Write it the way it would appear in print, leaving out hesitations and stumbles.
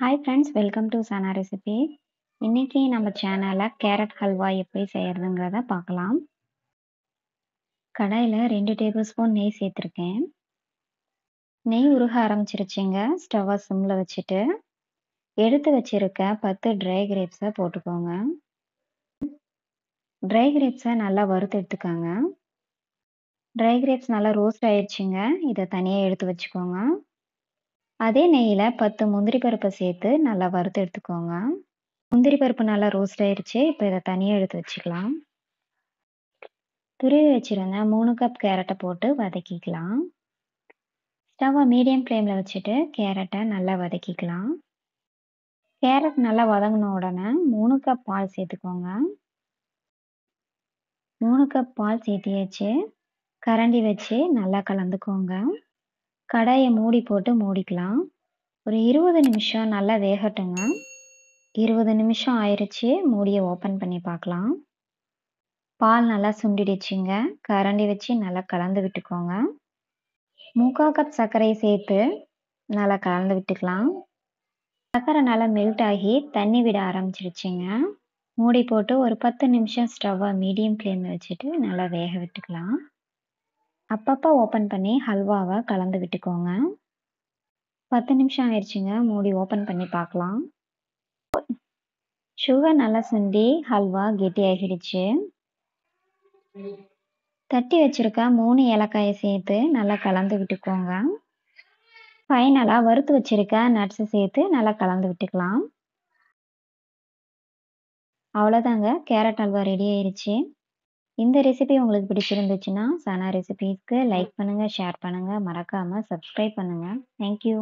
Hi friends, welcome to Sana recipe. இன்னைக்கு நம்ம சேனல்ல கேரட் ஹல்வா எப்படி செய்யறதுங்கிறத பார்க்கலாம். கடாயில 2 டேபிள் ஸ்பூன் நெய் சேர்த்துருக்கேன். நெய் உருக ஆரம்பிச்சிருச்சுங்க. ஸ்டவ்வை சிம்ல வச்சுட்டு எடுத்து வச்சிருக்க 10 ட்ரை கிரேப்ஸை போட்டுக்கோங்க. ட்ரை கிரேப்ஸை நல்லா வறுத்து எடுத்துக்கோங்க. ட்ரை கிரேப்ஸ் நல்லா ரோஸ்ட் ஆயிடுச்சுங்க. இதை தனியாக எடுத்து வச்சுக்கோங்க. அதே நெய்யில் 10 முந்திரி பருப்பை சேர்த்து நல்லா வறுத்து எடுத்துக்கோங்க. முந்திரி பருப்பு நல்லா ரோஸ்ட் ஆயிடுச்சு. இப்போ இதை தனியாக எடுத்து வச்சுக்கலாம். துருவி வச்சிருந்த 3 கப் கேரட்டை போட்டு வதக்கிக்கலாம். ஸ்டவ்வை மீடியம் ஃப்ளேமில் வச்சுட்டு கேரட்டை நல்லா வதக்கிக்கலாம். கேரட் நல்லா வதங்கின உடனே 3 கப் பால் சேர்த்துக்கோங்க. 3 கப் பால் சேர்த்தியாச்சு. கரண்டி வச்சு நல்லா கலந்துக்கோங்க. கடாயை மூடி போட்டு மூடிக்கலாம். ஒரு 20 நிமிஷம் நல்லா வேகட்டுங்க. 20 நிமிஷம் ஆயிடுச்சு. மூடியை ஓப்பன் பண்ணி பார்க்கலாம். பால் நல்லா சுண்டிடுச்சுங்க. கரண்டி வச்சு நல்லா கலந்து விட்டுக்கோங்க. 3/4 கப் சர்க்கரையை சேர்த்து நல்லா கலந்து விட்டுக்கலாம். சர்க்கரை நல்லா மெல்ட் ஆகி தண்ணி விட ஆரம்பிச்சிருச்சுங்க. மூடி போட்டு ஒரு 10 நிமிஷம் ஸ்டவ்வை மீடியம் ஃப்ளேமில் வச்சுட்டு நல்லா வேக விட்டுக்கலாம். அப்பப்போ ஓப்பன் பண்ணி ஹல்வாவை கலந்து விட்டுக்கோங்க. 10 நிமிஷம் ஆயிடுச்சுங்க. மூடி ஓப்பன் பண்ணி பார்க்கலாம். சுகர் நல்லா சுண்டி ஹல்வா கெட்டியாகிடுச்சு. தட்டி வச்சிருக்க 3 ஏலக்காயை சேர்த்து நல்லா கலந்து விட்டுக்கோங்க. ஃபைனலாக வறுத்து வச்சிருக்க நட்ஸை சேர்த்து நல்லா கலந்து விட்டுக்கலாம். அவ்வளோதாங்க, கேரட் ஹல்வா ரெடி ஆயிடுச்சு. இந்த ரெசிபி உங்களுக்கு பிடிச்சிருந்துச்சுன்னா சனா ரெசிபீஸ்க்கு லைக் பண்ணுங்கள், ஷேர் பண்ணுங்கள், மறக்காமல் சப்ஸ்கிரைப் பண்ணுங்கள். தேங்க்யூ.